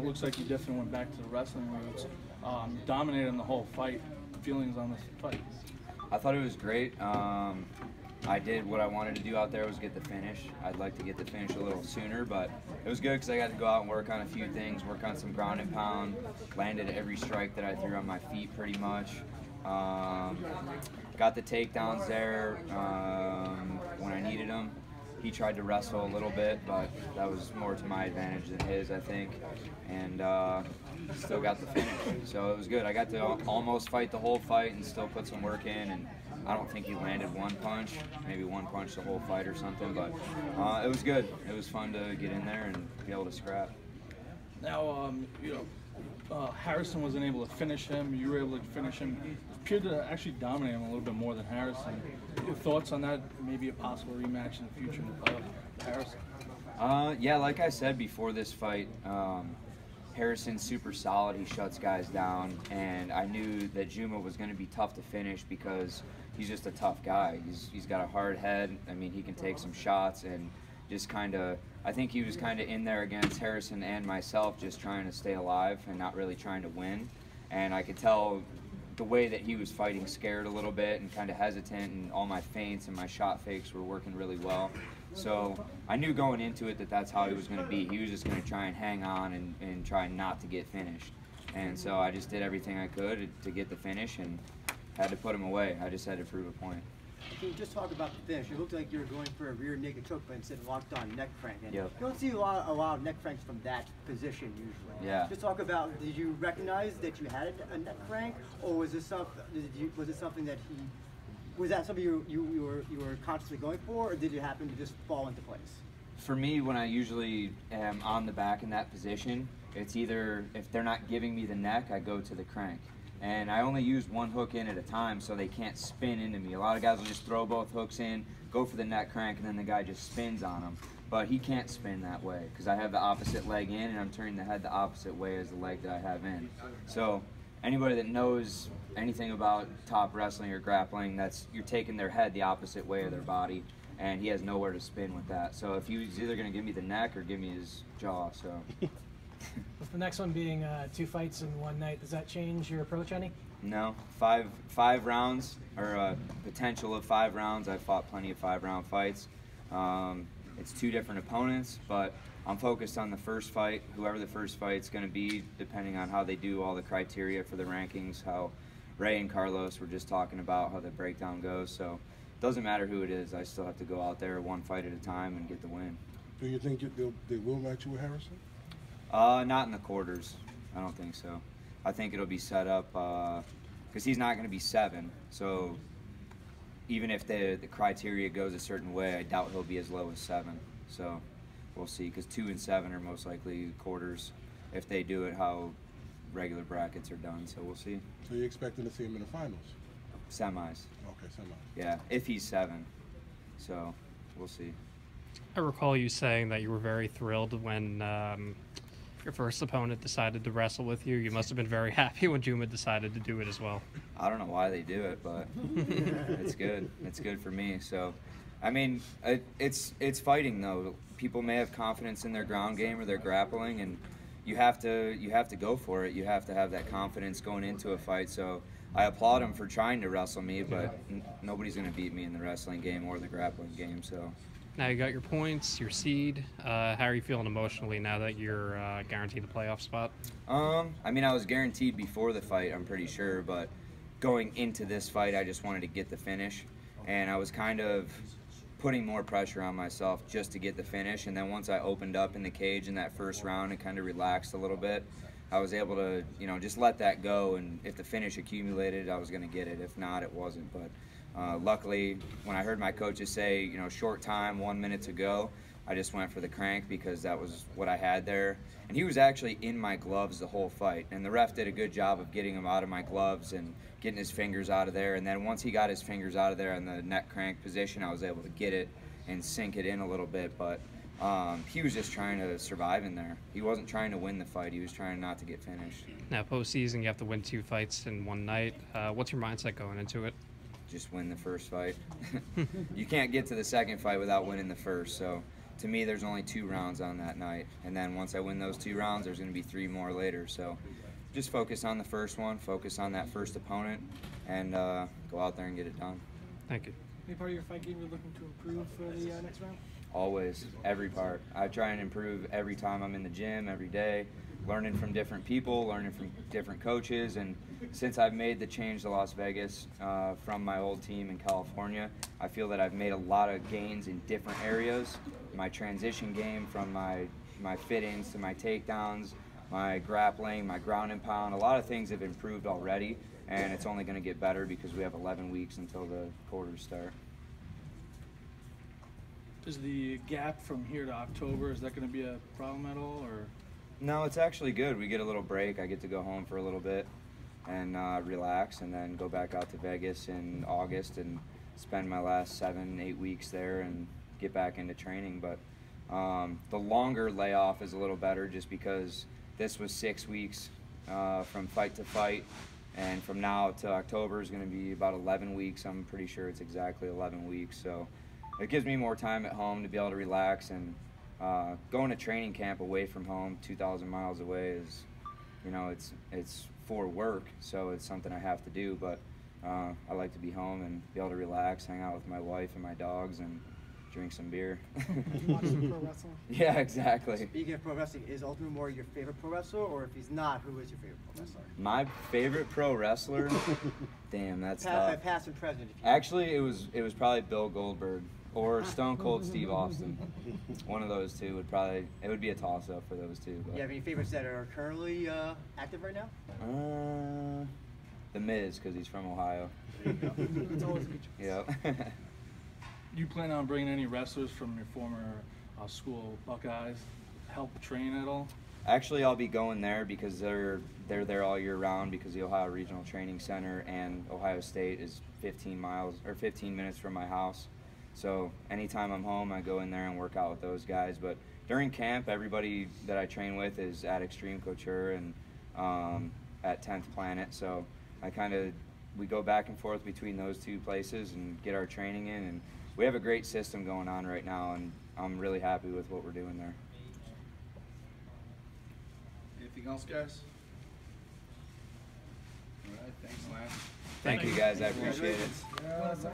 it looks like you definitely went back to the wrestling roots. Dominating the whole fight. Feelings on this fight? I thought it was great. I did what I wanted to do out there, was get the finish. I'd like to get the finish a little sooner, but it was good because I got to go out and work on a few things, work on some ground and pound, landed every strike that I threw on my feet pretty much. Got the takedowns there when I needed them. He tried to wrestle a little bit, but that was more to my advantage than his, I think, and still got the finish. So it was good. I got to almost fight the whole fight and still put some work in, and I don't think he landed one punch, maybe one punch the whole fight or something, but it was good. It was fun to get in there and be able to scrap. Now, Harrison wasn't able to finish him. You were able to finish him. It appeared to actually dominate him a little bit more than Harrison. Your thoughts on that? Maybe a possible rematch in the future of Harrison? Yeah, like I said before this fight, Harrison's super solid. He shuts guys down, and I knew that Juma was going to be tough to finish because he's just a tough guy. He's got a hard head. I mean, he can take some shots and just kind of, I think he was kind of in there against Harrison and myself, just trying to stay alive and not really trying to win. And I could tell the way that he was fighting, scared a little bit and kind of hesitant, and all my feints and my shot fakes were working really well. So I knew going into it that that's how he was going to be. He was just going to try and hang on and try not to get finished. And so I just did everything I could to get the finish and had to put him away. I just had to prove a point. Can you just talk about the finish? It looked like you were going for a rear naked choke, but instead locked on neck crank. And yep. You don't see a lot of neck cranks from that position usually. Yeah. Just talk about, did you recognize that you had a neck crank, or was this something? Was it something that he? Was that something you were consciously going for, or did it happen to just fall into place? For me, when I usually am on the back in that position, it's either, if they're not giving me the neck, I go to the crank. And I only use one hook in at a time so they can't spin into me. A lot of guys will just throw both hooks in, go for the neck crank, and then the guy just spins on them. But he can't spin that way because I have the opposite leg in and I'm turning the head the opposite way as the leg that I have in. So anybody that knows anything about top wrestling or grappling, you're taking their head the opposite way of their body, and he has nowhere to spin with that. So if he's either going to give me the neck or give me his jaw. So. With the next one being 2 fights in one night, does that change your approach any? No, five rounds, or a potential of 5 rounds. I've fought plenty of 5-round fights. It's 2 different opponents, but I'm focused on the first fight, whoever the first fight's going to be, depending on how they do all the criteria for the rankings, how Ray and Carlos were just talking about how the breakdown goes. So it doesn't matter who it is. I still have to go out there one fight at a time and get the win. Do you think they will match you with Harrison? Not in the quarters. I don't think so. I think it'll be set up because he's not going to be 7. So even if the criteria goes a certain way, I doubt he'll be as low as 7. So we'll see, because 2 and 7 are most likely quarters if they do it how regular brackets are done. So we'll see. So you're expecting to see him in the finals? Semis. Okay, semis. Yeah, if he's 7. So we'll see. I recall you saying that you were very thrilled when your first opponent decided to wrestle with you. You must have been very happy when Juma decided to do it as well. I don't know why they do it, but it's good. It's good for me. So, I mean, it's fighting though. People may have confidence in their ground game or their grappling, and you have to go for it. You have to have that confidence going into a fight. So I applaud him for trying to wrestle me, but nobody's going to beat me in the wrestling game or the grappling game. So. Now you got your points, your seed. How are you feeling emotionally now that you're guaranteed a playoff spot? I mean, I was guaranteed before the fight, I'm pretty sure, but going into this fight, I just wanted to get the finish, and I was kind of putting more pressure on myself just to get the finish. And then once I opened up in the cage in that first round and kind of relaxed a little bit, I was able to, just let that go. And if the finish accumulated, I was going to get it. If not, it wasn't. But luckily, when I heard my coaches say, short time, 1 minute to go, I just went for the crank because that was what I had there. And he was actually in my gloves the whole fight. And the ref did a good job of getting him out of my gloves and getting his fingers out of there. And then once he got his fingers out of there in the neck crank position, I was able to get it and sink it in a little bit. But he was just trying to survive in there. He wasn't trying to win the fight. He was trying not to get finished. Now, postseason, you have to win 2 fights in one night. What's your mindset going into it? Just win the first fight. You can't get to the second fight without winning the first. So to me, there's only 2 rounds on that night. And then once I win those 2 rounds, there's going to be 3 more later. So just focus on the first one, focus on that first opponent, and go out there and get it done. Thank you. Any part of your fight game you're looking to improve for the next round? Always, every part. I try and improve every time I'm in the gym, every day, learning from different people, learning from different coaches. And since I've made the change to Las Vegas from my old team in California, I feel that I've made a lot of gains in different areas. My transition game from my fit-ins to my takedowns, my grappling, my ground and pound, a lot of things have improved already, and it's only going to get better because we have 11 weeks until the quarters start. Is the gap from here to October, is that going to be a problem at all, or? No, it's actually good. We get a little break. I get to go home for a little bit and relax, and then go back out to Vegas in August and spend my last 7-8 weeks there and get back into training. But the longer layoff is a little better just because this was 6 weeks from fight to fight, and from now to October is going to be about 11 weeks. I'm pretty sure it's exactly 11 weeks. So it gives me more time at home to be able to relax, and going to training camp away from home, 2,000 miles away, is, you know, it's for work, so it's something I have to do. But I like to be home and be able to relax, hang out with my wife and my dogs, and drink some beer. You watch some pro wrestling? Yeah, exactly. Speaking of pro wrestling, is Ultimate Warrior your favorite pro wrestler, or if he's not, who is your favorite pro wrestler? My favorite pro wrestler? Damn, that's tough. Past and present. If you Actually, it was probably Bill Goldberg or Stone Cold Steve Austin. One of those two would be a toss-up for those two. Do But. you have any favorites that are currently active right now? The Miz, because he's from Ohio. It's always a good choice. Yep. You plan on bringing any wrestlers from your former school, Buckeyes, help train at all? Actually, I'll be going there because they're there all year round, because the Ohio Regional Training Center and Ohio State is 15 minutes from my house. So anytime I'm home, I go in there and work out with those guys. But during camp, everybody that I train with is at Extreme Couture and at 10th Planet. So we go back and forth between those two places and get our training in. And we have a great system going on right now, and I'm really happy with what we're doing there. Anything else, guys? All right, thanks, Lance. Thank you guys, I appreciate it. You wanna